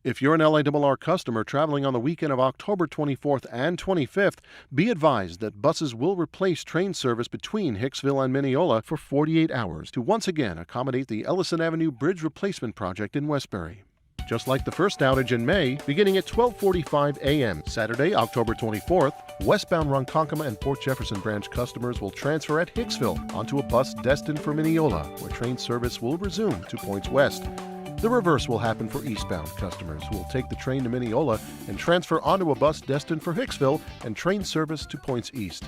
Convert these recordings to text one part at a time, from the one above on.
If you're an LIRR customer traveling on the weekend of October 24th and 25th, be advised that buses will replace train service between Hicksville and Mineola for 48 hours to once again accommodate the Ellison Avenue Bridge Replacement Project in Westbury. Just like the first outage in May, beginning at 12:45 a.m. Saturday, October 24th, westbound Ronkonkoma and Port Jefferson branch customers will transfer at Hicksville onto a bus destined for Mineola, where train service will resume to points west. The reverse will happen for eastbound customers, who will take the train to Mineola and transfer onto a bus destined for Hicksville and train service to points east.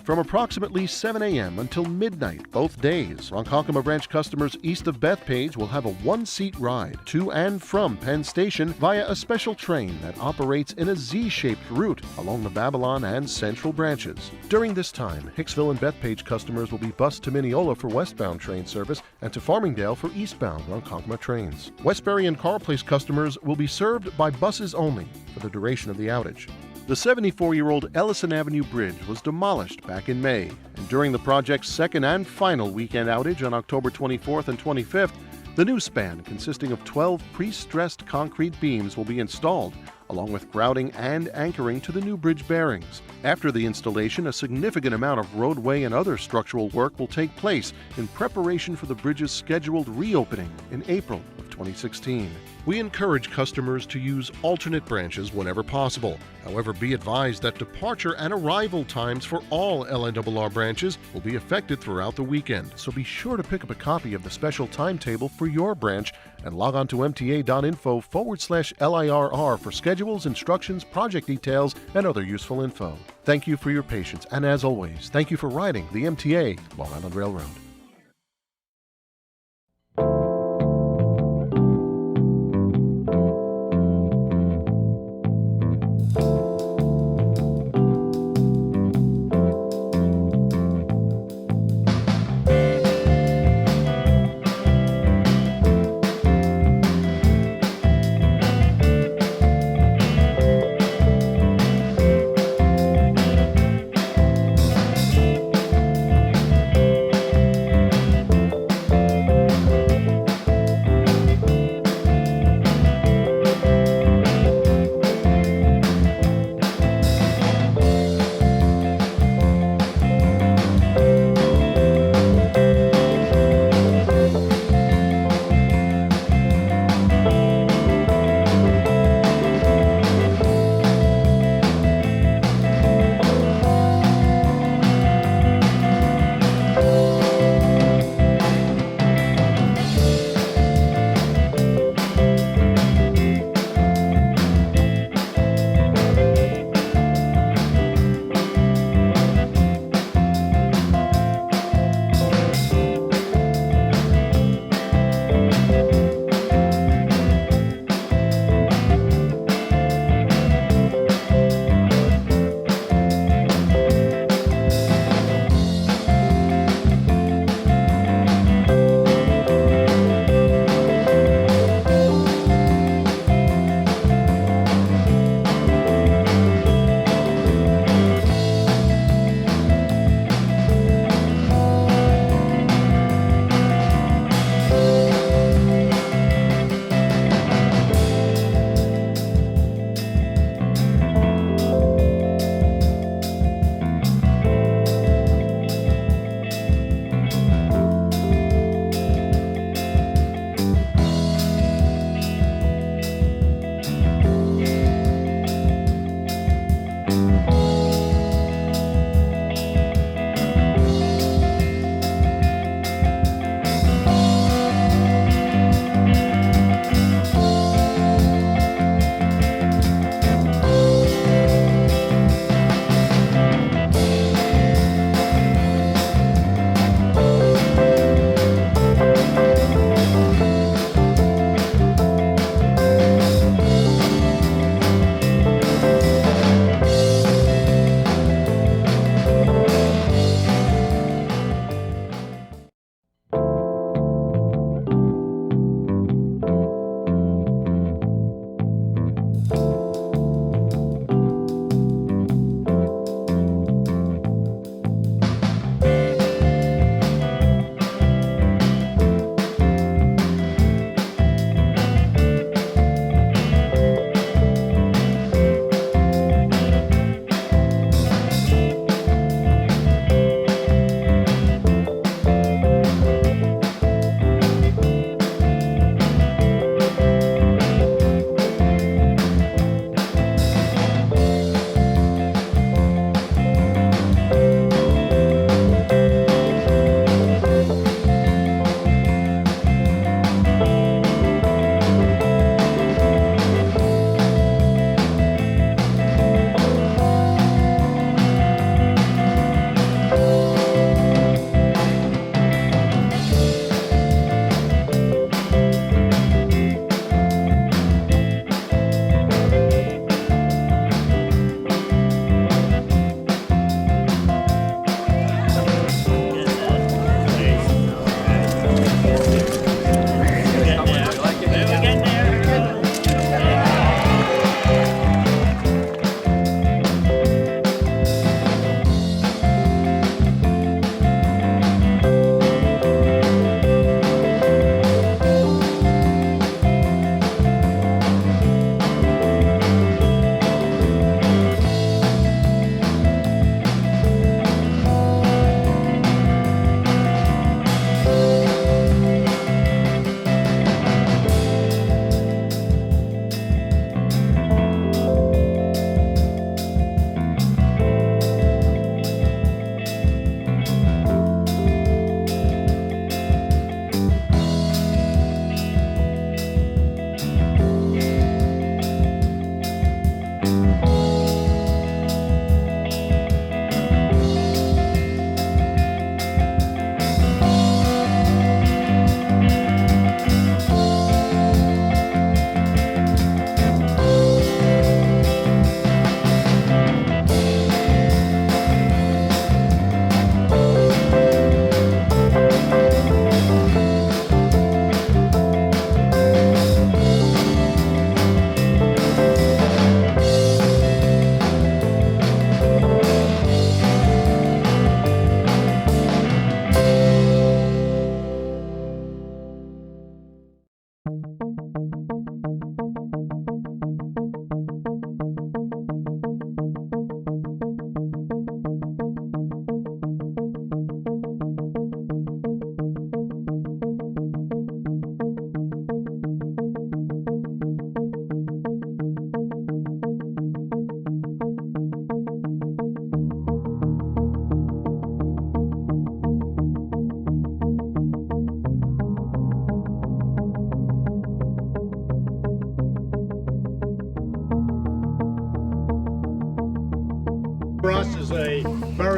From approximately 7 a.m. until midnight both days, Ronkonkoma branch customers east of Bethpage will have a one-seat ride to and from Penn Station via a special train that operates in a Z-shaped route along the Babylon and Central branches. During this time, Hicksville and Bethpage customers will be bused to Mineola for westbound train service and to Farmingdale for eastbound Ronkonkoma trains. Westbury and Carl Place customers will be served by buses only for the duration of the outage. The 74-year-old Ellison Avenue Bridge was demolished back in May, and during the project's second and final weekend outage on October 24th and 25th, the new span, consisting of 12 pre-stressed concrete beams, will be installed, along with grouting and anchoring to the new bridge bearings. After the installation, a significant amount of roadway and other structural work will take place in preparation for the bridge's scheduled reopening in April of 2016. We encourage customers to use alternate branches whenever possible. However, be advised that departure and arrival times for all LIRR branches will be affected throughout the weekend, so be sure to pick up a copy of the special timetable for your branch and log on to mta.info/LIRR for schedules, instructions, project details, and other useful info. Thank you for your patience, and as always, thank you for riding the MTA Long Island Railroad.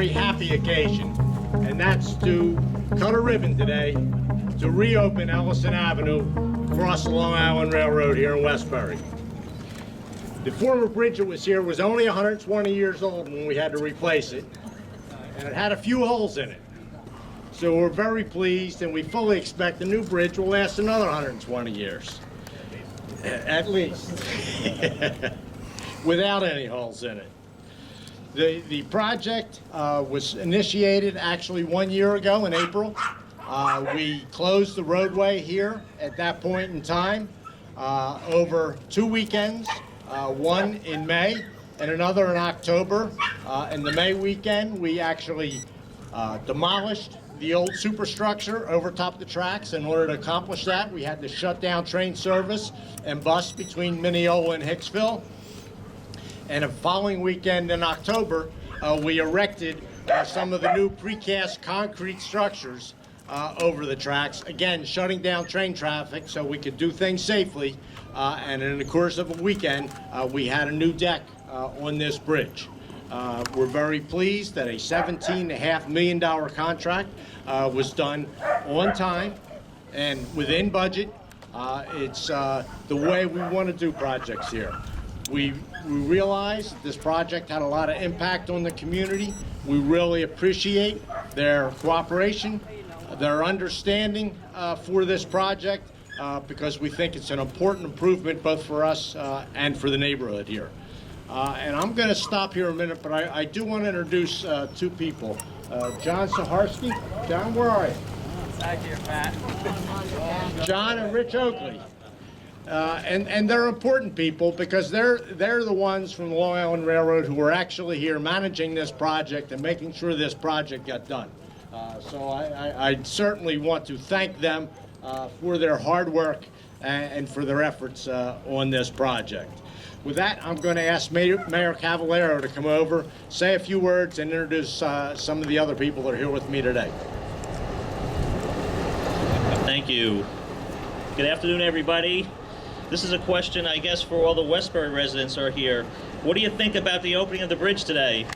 very happy occasion, and that's to cut a ribbon today to reopen Ellison Avenue across the Long Island Railroad here in Westbury. The former bridge that was here was only 120 years old when we had to replace it, and it had a few holes in it. So we're very pleased, and we fully expect the new bridge will last another 120 years, at least, without any holes in it. The project was initiated actually 1 year ago in April. We closed the roadway here at that point in time over 2 weekends, one in May and another in October. In the May weekend, we actually demolished the old superstructure over top the tracks. In order to accomplish that, we had to shut down train service and bus between Mineola and Hicksville. And the following weekend in October, we erected some of the new precast concrete structures over the tracks, again shutting down train traffic so we could do things safely. And in the course of a weekend, we had a new deck on this bridge. We're very pleased that a $17.5 million contract was done on time and within budget. It's the way we want to do projects here. We realize that this project had a lot of impact on the community. We really appreciate their cooperation, their understanding for this project, because we think it's an important improvement both for us and for the neighborhood here. And I'm going to stop here a minute, but I do want to introduce two people. John Saharsky. John, where are you? Back here, Pat. John and Rich Oakley. And they're important people because they're the ones from the Long Island Railroad who were actually here managing this project and making sure this project got done. So I certainly want to thank them for their hard work and for their efforts on this project. With that, I'm going to ask Mayor Cavallaro to come over, say a few words, and introduce some of the other people that are here with me today. Thank you. Good afternoon, everybody. This is a question, I guess, for all the Westbury residents are here. What do you think about the opening of the bridge today?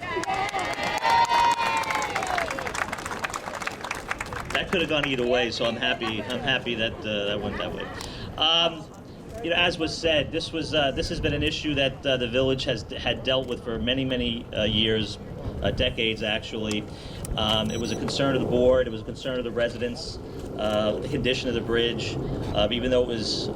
That could have gone either way, so I'm happy that that went that way. You know, as was said, this has been an issue that the village had dealt with for many years, decades actually. It was a concern of the board. It was a concern of the residents. The condition of the bridge, even though it was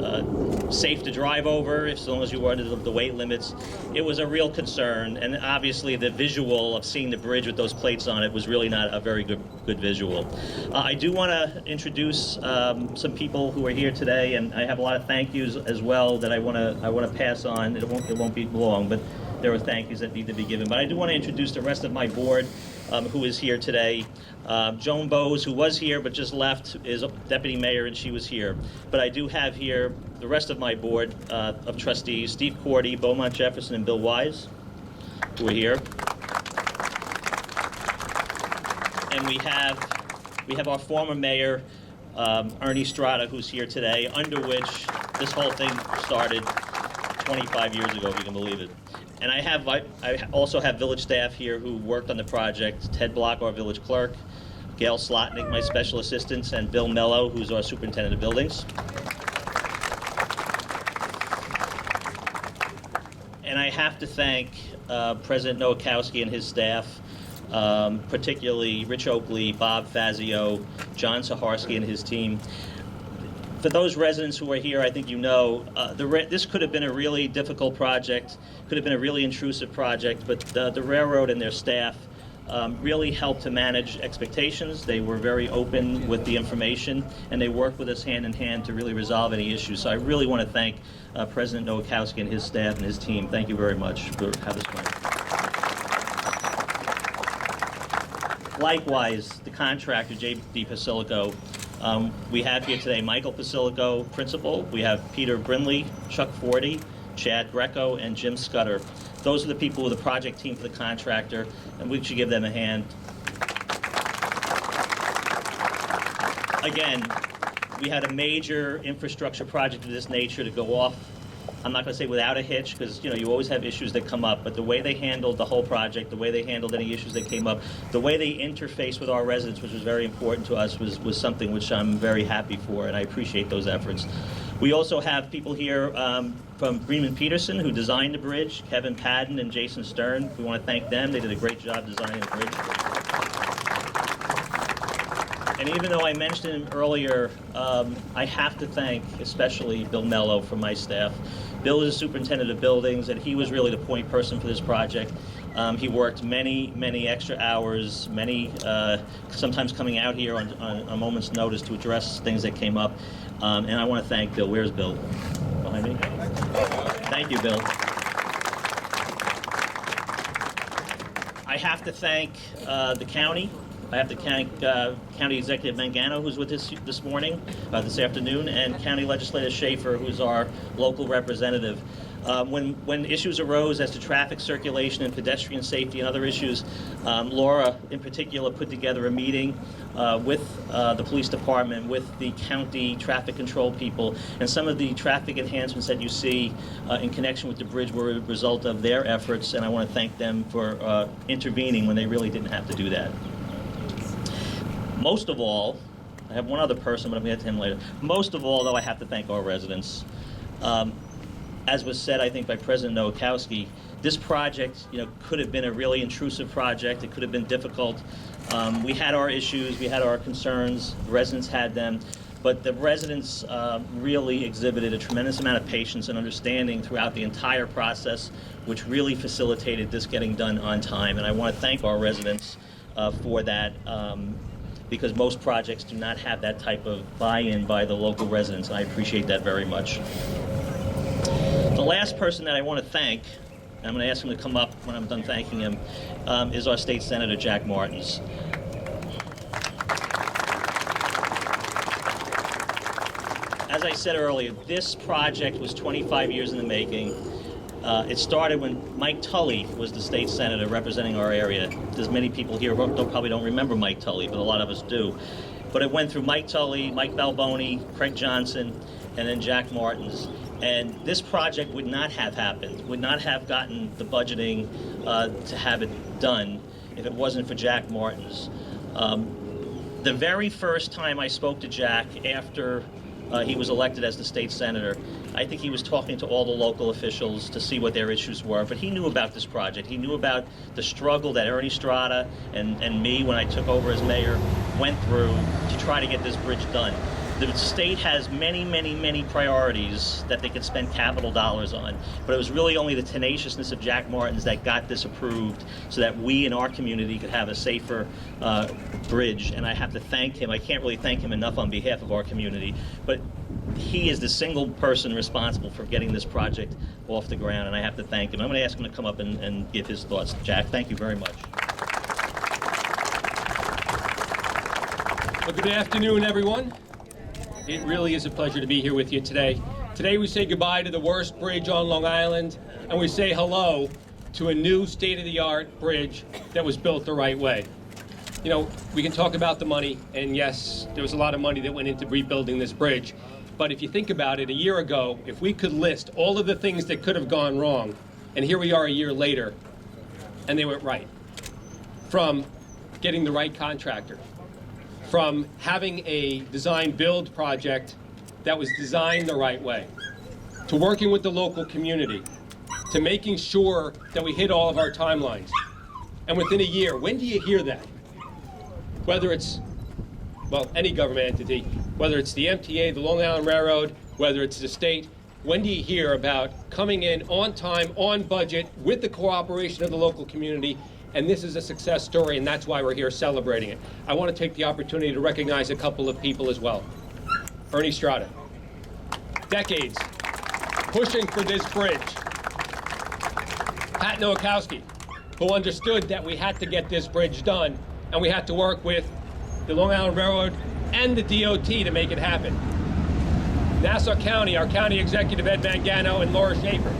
safe to drive over, as long as you were under the weight limits, it was a real concern. And obviously, the visual of seeing the bridge with those plates on it was really not a very good visual. I do want to introduce some people who are here today, and I have a lot of thank yous as well that I want to pass on. It won't be long, but there are thank yous that need to be given. But I do want to introduce the rest of my board who is here today. Joan Bowes, who was here but just left, is deputy mayor, and she was here. But I do have here the rest of my board of trustees: Steve Cordy, Beaumont Jefferson, and Bill Wise, who are here. And we have our former mayor, Ernie Strada, who's here today, under which this whole thing started 25 years ago, if you can believe it. And I also have village staff here who worked on the project: Ted Block, our village clerk, Gail Slotnick, my special assistant, and Bill Mello, who's our superintendent of buildings. And I have to thank President Nowakowski and his staff, particularly Rich Oakley, Bob Fazio, John Saharsky and his team. For those residents who are here, I think you know, this could have been a really difficult project, could have been a really intrusive project, but the railroad and their staff really helped to manage expectations. They were very open with the information, and they worked with us hand in hand to really resolve any issues. So I really want to thank President Nowakowski and his staff and his team. Thank you very much for having this going. Likewise, the contractor, J.D. Pasilico. We have here today Michael Pasilico, principal. We have Peter Brinley, Chuck Forty, Chad Greco, and Jim Scudder. Those are the people with the project team for the contractor, and we should give them a hand. Again, we had a major infrastructure project of this nature to go off I'm not going to say without a hitch, because you always have issues that come up, but the way they handled the whole project, the way they handled any issues that came up, the way they interfaced with our residents, which was very important to us, was something which I'm very happy for, and I appreciate those efforts. We also have people here from Greenman Peterson, who designed the bridge, Kevin Padden and Jason Stern. We want to thank them. They did a great job designing the bridge. And even though I mentioned him earlier, I have to thank especially Bill Mello from my staff. Bill is the superintendent of buildings, and he was really the point person for this project. He worked many extra hours, sometimes coming out here on a moment's notice to address things that came up. And I want to thank Bill. Where's Bill? Behind me? Thank you, Bill. I have to thank the county. I have to thank County Executive Mangano, who's with us this morning, this afternoon, and County Legislator Schaefer, who's our local representative. When issues arose as to traffic circulation and pedestrian safety and other issues, Laura, in particular, put together a meeting with the police department, with the county traffic control people, and some of the traffic enhancements that you see in connection with the bridge were a result of their efforts, and I want to thank them for intervening when they really didn't have to do that. Most of all, I have one other person, but I'm going to get to him later. Most of all, though, I have to thank our residents. As was said, I think, by President Nowakowski, this project, could have been a really intrusive project. It could have been difficult. We had our issues, we had our concerns, the residents had them, but the residents really exhibited a tremendous amount of patience and understanding throughout the entire process, which really facilitated this getting done on time. And I want to thank our residents for that. Because most projects do not have that type of buy-in by the local residents, and I appreciate that very much. The last person that I want to thank, and I'm going to ask him to come up when I'm done thanking him, is our State Senator, Jack Martins. As I said earlier, this project was 25 years in the making. It started when Mike Tully was the state senator representing our area. There's many people here who probably don't remember Mike Tully, but a lot of us do. But it went through Mike Tully, Mike Balboni, Craig Johnson, and then Jack Martins. And this project would not have happened, would not have gotten the budgeting to have it done if it wasn't for Jack Martins. The very first time I spoke to Jack after he was elected as the state senator, I think he was talking to all the local officials to see what their issues were, but he knew about this project. He knew about the struggle that Ernie Strada and me, when I took over as mayor, went through to try to get this bridge done. The state has many priorities that they could spend capital dollars on, but it was really only the tenaciousness of Jack Martins that got this approved so that we in our community could have a safer bridge, and I have to thank him. I can't really thank him enough on behalf of our community, but he is the single person responsible for getting this project off the ground, and I have to thank him. I'm going to ask him to come up and give his thoughts. Jack, thank you very much. Well, good afternoon, everyone. It really is a pleasure to be here with you today. Today we say goodbye to the worst bridge on Long Island, and we say hello to a new state-of-the-art bridge that was built the right way. We can talk about the money, and yes, there was a lot of money that went into rebuilding this bridge. But if you think about it, a year ago, if we could list all of the things that could have gone wrong, and here we are a year later, and they went right. From getting the right contractor, from having a design-build project that was designed the right way, to working with the local community, to making sure that we hit all of our timelines. And within a year, when do you hear that? Whether it's, any government entity, whether it's the MTA, the Long Island Railroad, whether it's the state, when do you hear about coming in on time, on budget, with the cooperation of the local community? And this is a success story, and that's why we're here celebrating it. I want to take the opportunity to recognize a couple of people as well. Ernie Strada, decades pushing for this bridge. Pat Nowakowski, who understood that we had to get this bridge done, and we had to work with the Long Island Railroad and the DOT to make it happen. Nassau County, our county executive, Ed Mangano, and Laura Schaefer.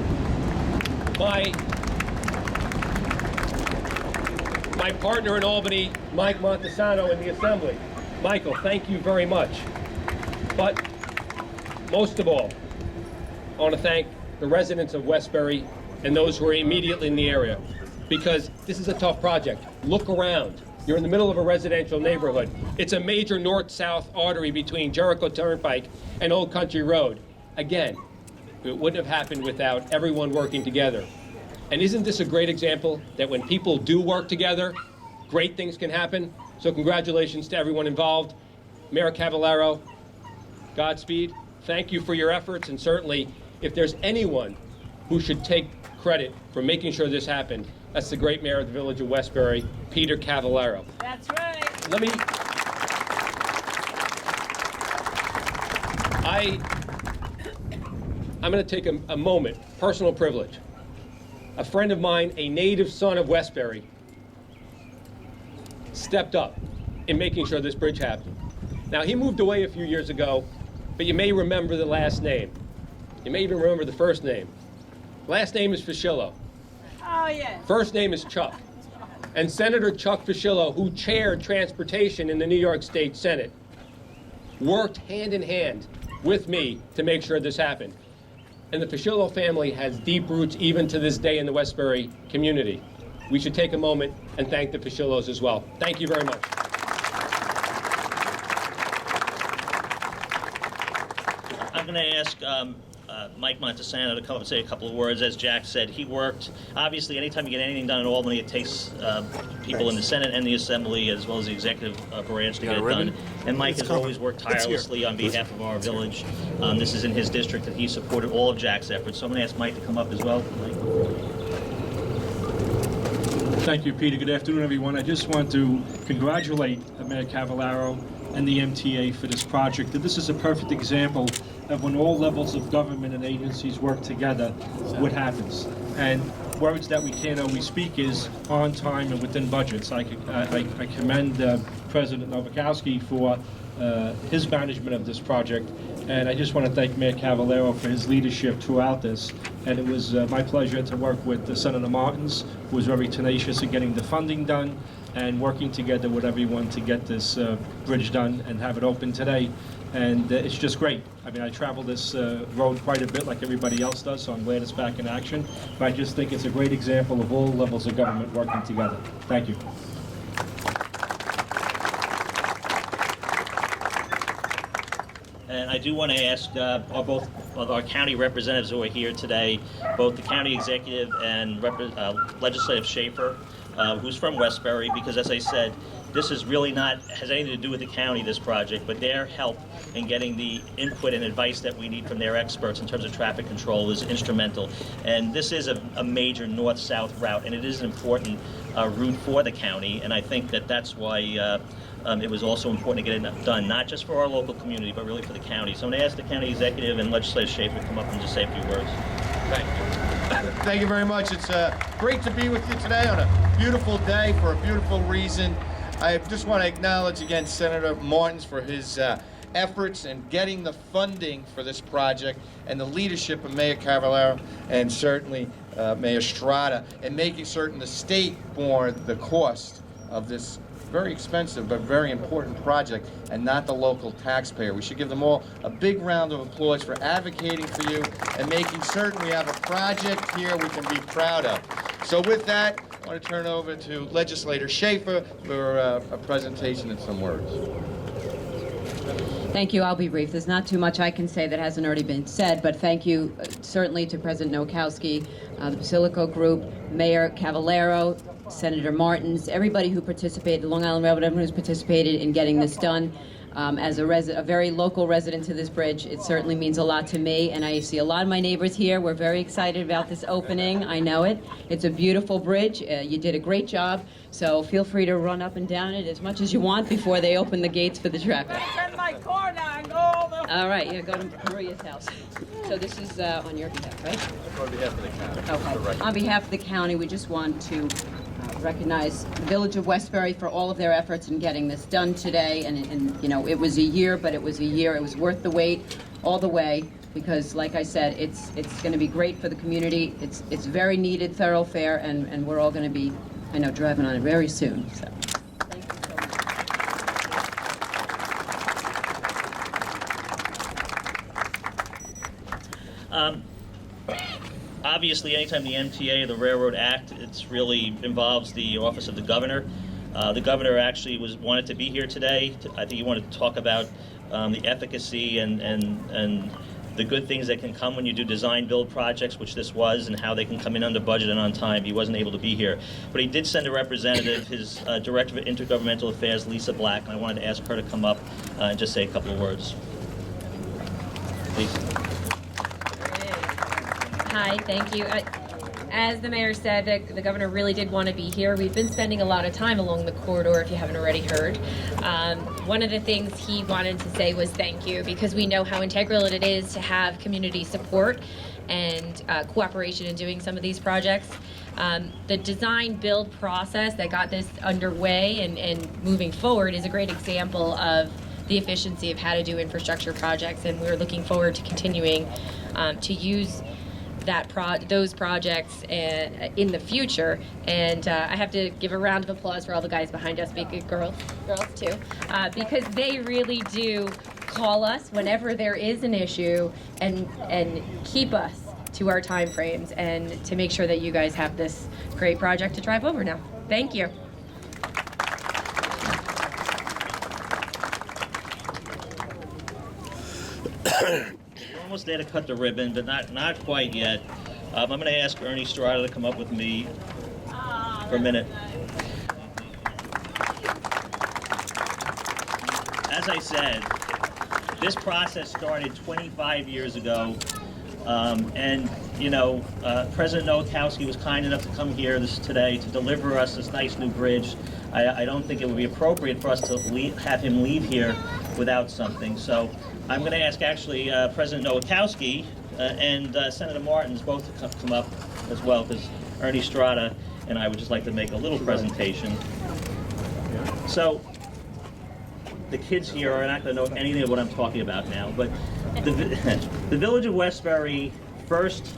My partner in Albany, Mike Montesano, in the Assembly. Michael, thank you very much. But most of all, I want to thank the residents of Westbury and those who are immediately in the area, because this is a tough project. Look around. You're in the middle of a residential neighborhood. It's a major north-south artery between Jericho Turnpike and Old Country Road. Again, it wouldn't have happened without everyone working together. And isn't this a great example that when people do work together, great things can happen? So congratulations to everyone involved. Mayor Cavallaro, Godspeed. Thank you for your efforts, and certainly if there's anyone who should take credit for making sure this happened, that's the great mayor of the village of Westbury, Peter Cavallaro. That's right. I'm going to take a moment, personal privilege. A friend of mine, a native son of Westbury, stepped up in making sure this bridge happened. Now, he moved away a few years ago, but you may remember the last name. You may even remember the first name. Last name is Fischillo. Oh, yes. First name is Chuck. And Senator Chuck Fischillo, who chaired transportation in the New York State Senate, worked hand in hand with me to make sure this happened. And the Fischillo family has deep roots even to this day in the Westbury community. We should take a moment and thank the Fischillos as well. Thank you very much. I'm going to ask Mike Montesano to come up and say a couple of words. As Jack said, he worked. Obviously, anytime you get anything done in Albany, it takes people in the Senate and the Assembly, as well as the executive branch, to get it done. And Mike has always worked tirelessly on behalf of our village. This is in his district, and he supported all of Jack's efforts. So I'm going to ask Mike to come up as well. Mike. Thank you, Peter. Good afternoon, everyone. I just want to congratulate Mayor Cavallaro and the MTA for this project. This is a perfect example of when all levels of government and agencies work together, what happens. And words that we can't always speak is on time and within budgets. I commend President Nowakowski for his management of this project. And I just want to thank Mayor Cavallaro for his leadership throughout this. And it was my pleasure to work with Senator Martins, who was very tenacious in getting the funding done and working together with everyone to get this bridge done and have it open today. And it's just great. I mean, I travel this road quite a bit like everybody else does, so I'm glad it's back in action. But I just think it's a great example of all levels of government working together. Thank you. And I do want to ask both of our county representatives who are here today, both the county executive and Legislative Schaefer, who's from Westbury, because as I said, this is really has anything to do with the county, this project, but their help in getting the input and advice that we need from their experts in terms of traffic control is instrumental. And this is a major north-south route, and it is an important route for the county, and I think that that's why it was also important to get it done, not just for our local community, but really for the county. So I'm going to ask the county executive and Legislative Schaefer to come up and just say a few words. Thank you. Thank you very much. It's great to be with you today on a beautiful day for a beautiful reason. I just want to acknowledge again Senator Martins for his efforts in getting the funding for this project and the leadership of Mayor Cavallaro and certainly Mayor Strada in making certain the state bore the cost of this very expensive but very important project and not the local taxpayer. We should give them all a big round of applause for advocating for you and making certain we have a project here we can be proud of. So with that, I want to turn over to Legislator Schaefer for a presentation and some words. Thank you. I'll be brief. There's not too much I can say that hasn't already been said, but thank you certainly to President Nowakowski, the Basilico Group, Mayor Cavallaro, Senator Martins, everybody who participated, Long Island Railroad, everyone who's participated in getting this done. As a very local resident to this bridge, it certainly means a lot to me, and I see a lot of my neighbors here. We're very excited about this opening. I know it. It's a beautiful bridge. You did a great job, so feel free to run up and down it as much as you want before they open the gates for the traffic. Turn my car now and go over. All right, yeah, go to Maria's house. So this is on your behalf, right? On behalf of the county. Okay. On behalf of the county, we just want to recognize the Village of Westbury for all of their efforts in getting this done today. And you know, it was a year, but it was a year. It was worth the wait all the way because, like I said, it's going to be great for the community. It's very needed thoroughfare, and we're all going to be, I know, driving on it very soon. So. Thank you so much. Obviously, anytime the MTA or the Railroad Act, it's really involves the office of the governor. The governor actually wanted to be here today. I think he wanted to talk about the efficacy and the good things that can come when you do design-build projects, which this was, and how they can come in under budget and on time. He wasn't able to be here. But he did send a representative, his Director of Intergovernmental Affairs, Lisa Black, and I wanted to ask her to come up and just say a couple of words. Please. Hi, thank you. As the mayor said, the governor really did want to be here. We've been spending a lot of time along the corridor, if you haven't already heard. One of the things he wanted to say was thank you, because we know how integral it is to have community support and cooperation in doing some of these projects. The design-build process that got this underway and moving forward is a great example of the efficiency of how to do infrastructure projects, and we're looking forward to continuing to use those projects in the future. And I have to give a round of applause for all the guys behind us, big girls too, because they really do call us whenever there is an issue and keep us to our time frames and to make sure that you guys have this great project to drive over now. Thank you. We're almost there to cut the ribbon, but not quite yet. I'm going to ask Ernie Strada to come up with me for a minute. As I said, this process started 25 years ago, and you know, President Nowakowski was kind enough to come here today to deliver us this nice new bridge. I don't think it would be appropriate for us to have him leave here without something. So I'm going to ask actually President Nowakowski and Senator Martins both to come up as well, because Ernie Strada and I would just like to make a little presentation. So the kids here are not going to know anything of what I'm talking about now, but the Village of Westbury first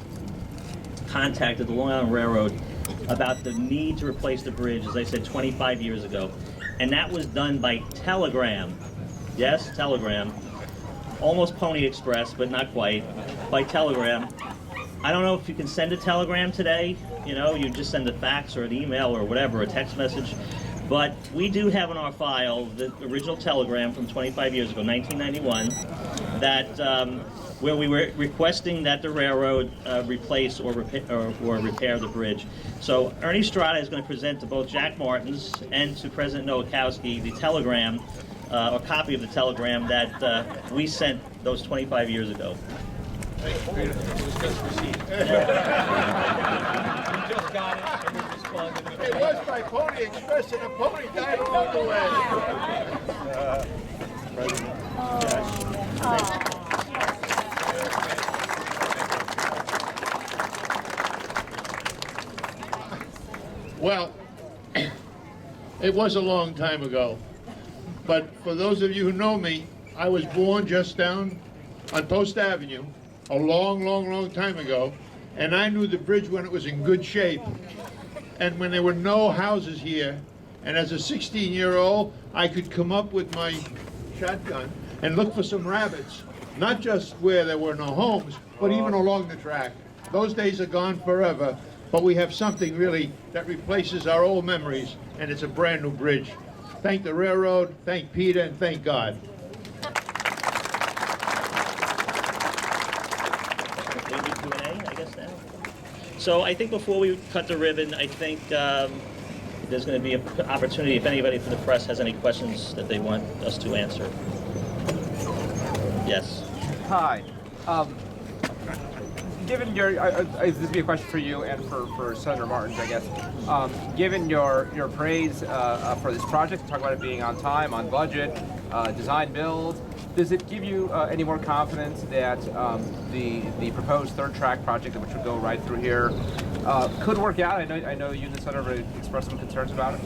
contacted the Long Island Railroad about the need to replace the bridge, as I said, 25 years ago. And that was done by telegram. Yes, telegram. Almost Pony Express, but not quite. By telegram. I don't know if you can send a telegram today. You know, you just send a fax or an email or whatever, a text message. But we do have in our file the original telegram from 25 years ago, 1991, that where we were requesting that the railroad replace or repair the bridge. So Ernie Strada is going to present to both Jack Martins and to President Nowakowski the telegram, or copy of the telegram that we sent those 25 years ago. It was just received. We just got it and we responded. It was by Pony Express and a pony died along the way. Well, it was a long time ago. But for those of you who know me, I was born just down on Post Avenue a long time ago, and I knew the bridge when it was in good shape and when there were no houses here. And as a 16-year-old, I could come up with my shotgun and look for some rabbits, not just where there were no homes, but even along the track. Those days are gone forever, but we have something really that replaces our old memories, and it's a brand new bridge. Thank the railroad, thank Peter, and thank God. Q&A, I guess now. So I think before we cut the ribbon, I think there's going to be an opportunity if anybody from the press has any questions that they want us to answer. Yes. Hi. Given your, this would be a question for you and for Senator Martins, I guess. Given your praise for this project, talk about it being on time, on budget, design build, does it give you any more confidence that the proposed third track project, which would go right through here, could work out? I know you and the senator have expressed some concerns about it.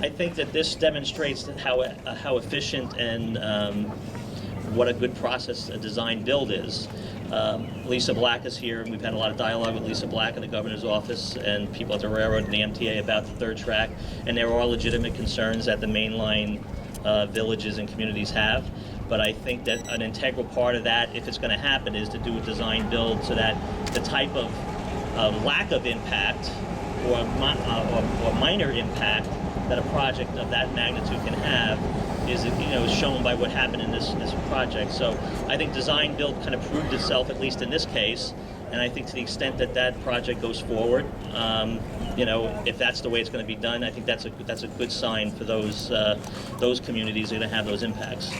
I think that this demonstrates how efficient and what a good process a design build is. Lisa Black is here, and we've had a lot of dialogue with Lisa Black in the governor's office and people at the railroad and the MTA about the third track, and there are legitimate concerns that the main line villages and communities have. But I think that an integral part of that, if it's going to happen, is to do a design build so that the type of lack of impact or minor impact that a project of that magnitude can have is shown by what happened in this project. So I think design build kind of proved itself, at least in this case, and I think to the extent that that project goes forward, if that's the way it's going to be done, I think that's a good sign for those communities that are going to have those impacts.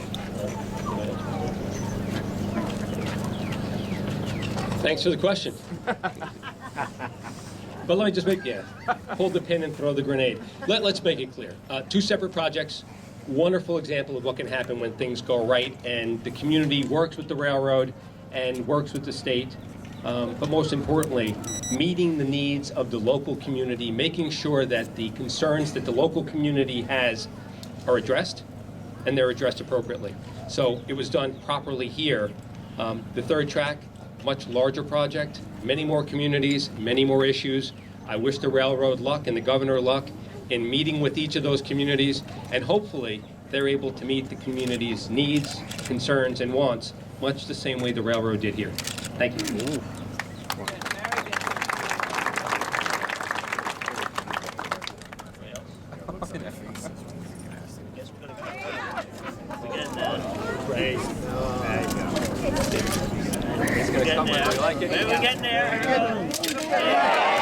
Thanks for the question. But let me just hold the pin and throw the grenade. Let's make it clear. Two separate projects, wonderful example of what can happen when things go right and the community works with the railroad and works with the state. But most importantly, meeting the needs of the local community, making sure that the concerns that the local community has are addressed, and they're addressed appropriately. So it was done properly here. The third track, much larger project, many more communities, many more issues. I wish the railroad luck and the governor luck in meeting with each of those communities, and hopefully they're able to meet the community's needs, concerns, and wants, much the same way the railroad did here. Thank you. We're getting there.